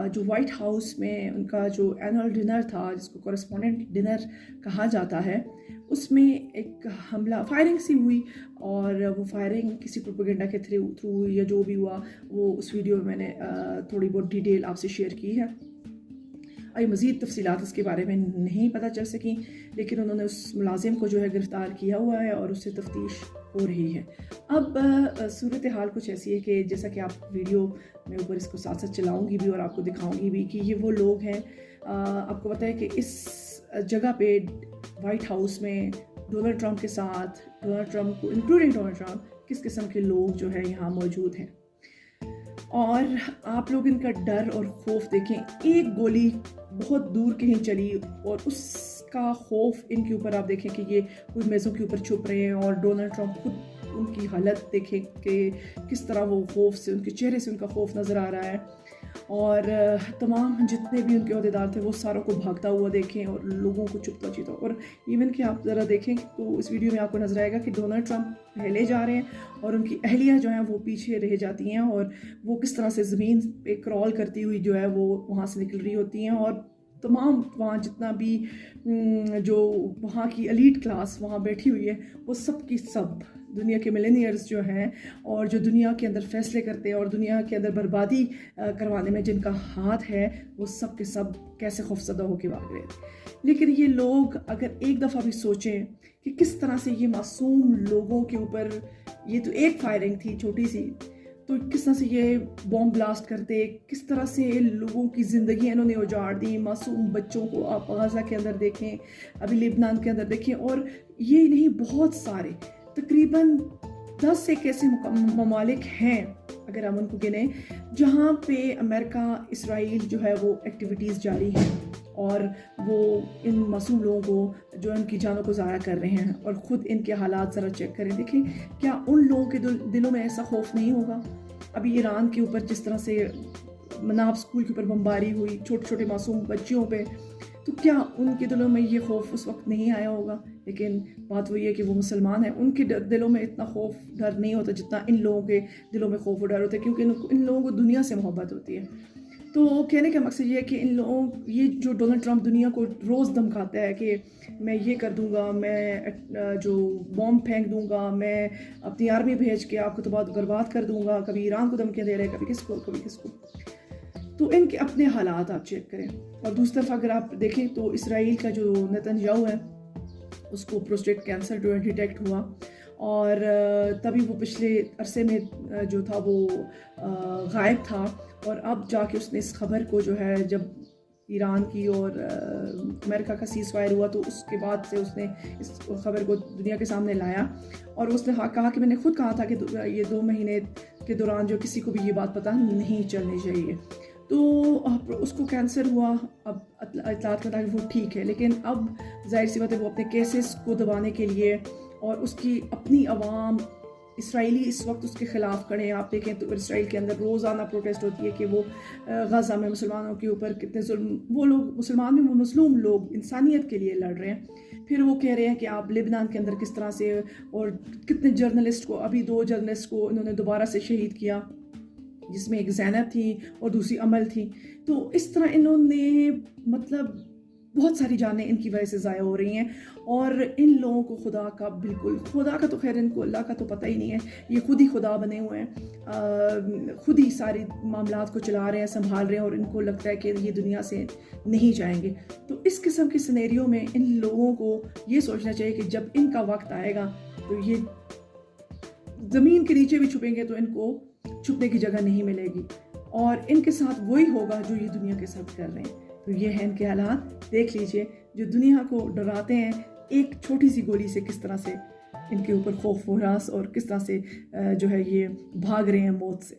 जो white house में उनका जो एनुअल डिनर था, जिसको कॉरेस्पॉन्डेंट डिनर कहा जाता है, उसमें एक हमला फायरिंग सी हुई, और वो फायरिंग किसी प्रोपेगेंडा के थ्रू या जो भी हुआ वो उस वीडियो में मैंने थोड़ी बहुत डिटेल आपसे शेयर की है। अभी मज़ीद तफसीलात इसके बारे में नहीं पता चल सकी, लेकिन उन्होंने उस मुलाजिम को जो है गिरफ़्तार किया हुआ है और उससे तफ्तीश हो रही है। अब सूरत हाल कुछ ऐसी है कि जैसा कि आप वीडियो में ऊपर इसको साथ साथ चलाऊँगी भी और आपको दिखाऊँगी भी कि ये वो लोग हैं। आपको पता है कि इस जगह पे वाइट हाउस में डोनाल्ड ट्रंप के साथ, डोनाल्ड ट्रंप को इंक्लूडिंग डोनाल्ड ट्रंप, किस किस्म के लोग जो है यहाँ मौजूद हैं। और आप लोग इनका डर और खौफ देखें, एक गोली बहुत दूर कहीं चली और उसका खौफ इनके ऊपर आप देखें कि ये कुछ मेज़ों के ऊपर छुप रहे हैं, और डोनाल्ड ट्रंप खुद उनकी हालत देखें कि किस तरह वो खौफ से, उनके चेहरे से उनका खौफ नज़र आ रहा है। और तमाम जितने भी उनके अहदेदार थे वो सारों को भागता हुआ देखें और लोगों को चुपता चीता। और इवन कि आप ज़रा देखें तो इस वीडियो में आपको नज़र आएगा कि डोनाल्ड ट्रंप पहले जा रहे हैं और उनकी अहलिया जो हैं वो पीछे रह जाती हैं, और वो किस तरह से ज़मीन पे क्रॉल करती हुई जो है वो वहाँ से निकल रही होती हैं। और तमाम वहाँ जितना भी जो वहाँ की एलीट क्लास वहाँ बैठी हुई है, वो सब की सब दुनिया के मिलेनियर्स जो हैं और जो दुनिया के अंदर फैसले करते हैं और दुनिया के अंदर बर्बादी करवाने में जिनका हाथ है, वो सब के सब कैसे खौफजदा होकर भाग रहे हैं। लेकिन ये लोग अगर एक दफ़ा भी सोचें कि किस तरह से ये मासूम लोगों के ऊपर, ये तो एक फायरिंग थी छोटी सी, तो किस तरह से ये बॉम्ब ब्लास्ट करते, किस तरह से लोगों की ज़िंदगी इन्होंने उजाड़ दी। मासूम बच्चों को आप गाज़ा के अंदर देखें, अभी लेबनान के अंदर देखें, और ये नहीं बहुत सारे तकरीबन 10 से ऐसे ममालिक हैं अगर हम उनको गिने जहाँ पे अमेरिका, इसराइल जो है वो एक्टिविटीज़ जारी हैं और वो इन मासूम लोगों को जो इनकी जानों को ज़ाया कर रहे हैं। और ख़ुद इनके हालात ज़रा चेक करें, देखें क्या उन लोगों के दिलों में ऐसा खौफ नहीं होगा। अभी ईरान के ऊपर जिस तरह से मनाब स्कूल के ऊपर बमबारी हुई छोटे छोटे मासूम बच्चियों पे, तो क्या उनके दिलों में ये खौफ उस वक्त नहीं आया होगा। लेकिन बात वही है कि वो मुसलमान हैं, उनके दिलों में इतना खौफ डर नहीं होता जितना इन लोगों के दिलों में खौफ और डर होता है, क्योंकि इन लोगों को दुनिया से मोहब्बत होती है। तो कहने का मकसद ये है कि इन लोगों, ये जो डोनाल्ड ट्रंप दुनिया को रोज़ धमकाता है कि मैं ये कर दूंगा, मैं जो बॉम्ब फेंक दूंगा, मैं अपनी आर्मी भेज के आपको तो बर्बाद कर दूंगा, कभी ईरान को धमकियाँ दे रहे हैं, कभी किसको कभी किसको। तो इनके अपने हालात आप चेक करें। और दूसरी तरफ अगर आप देखें तो इसराइल का जो नेतन्याहू है उसको प्रोस्टेट कैंसर जो है डिटेक्ट हुआ, और तभी वो पिछले अरसे में जो था वो गायब था, और अब जाके उसने इस खबर को जो है, जब ईरान की और अमेरिका का सीज़ फायर हुआ तो उसके बाद से उसने इस खबर को दुनिया के सामने लाया, और उसने कहा कि मैंने खुद कहा था कि ये 2 महीने के दौरान जो किसी को भी ये बात पता नहीं चलनी चाहिए। तो उसको कैंसर हुआ, अब इत्तलात में था कि वो ठीक है, लेकिन अब जाहिर सी बात है वो अपने केसेस को दबाने के लिए और उसकी अपनी आवाम इसराइली इस वक्त उसके ख़िलाफ़ खड़े हैं। आप देखें तो इसराइल के अंदर रोज़ाना प्रोटेस्ट होती है कि वो गाज़ा में मुसलमानों के ऊपर कितने जुल्म, वो लोग मुसलमान भी, वो मज़लूम लोग इंसानियत के लिए लड़ रहे हैं। फिर वो कह रहे हैं कि आप लेबनान के अंदर किस तरह से, और कितने जर्नलिस्ट को, अभी 2 जर्नलिस्ट को इन्होंने दोबारा से शहीद किया, जिसमें एक ज़ैनब थी और दूसरी अमल थी। तो इस तरह इन्होंने मतलब बहुत सारी जानें इनकी वजह से ज़ाया हो रही हैं, और इन लोगों को खुदा का, बिल्कुल खुदा का तो खैर इनको अल्लाह का तो पता ही नहीं है, ये खुद ही खुदा बने हुए हैं, खुद ही सारी मामलात को चला रहे हैं, संभाल रहे हैं, और इनको लगता है कि ये दुनिया से नहीं जाएंगे। तो इस किस्म की सिनेरियो में इन लोगों को ये सोचना चाहिए कि जब इनका वक्त आएगा तो ये ज़मीन के नीचे भी छुपेंगे तो इनको छुपने की जगह नहीं मिलेगी, और इनके साथ वही होगा जो ये दुनिया के साथ कर रहे हैं। तो ये हैं इनके हालात, देख लीजिए, जो दुनिया को डराते हैं एक छोटी सी गोली से, किस तरह से इनके ऊपर खौफ व हरास और किस तरह से जो है ये भाग रहे हैं मौत से।